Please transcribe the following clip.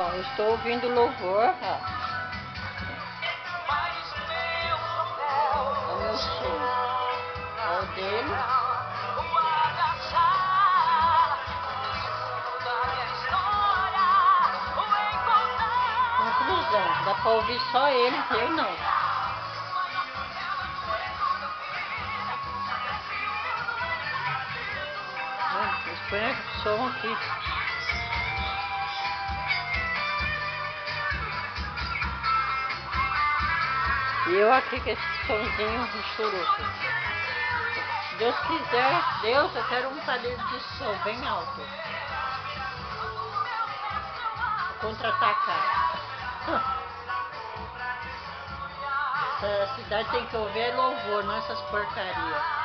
Ó, eu estou ouvindo louvor, ó. É o meu som. Ó, o dele. Conclusão, dá pra ouvir só ele, eu não. Põe o som aqui. E eu aqui com esse somzinho de churuco. Se Deus quiser, Deus, eu quero um palheiro de som bem alto. Contra-atacar. Essa cidade tem que ouvir louvor, não essas porcarias.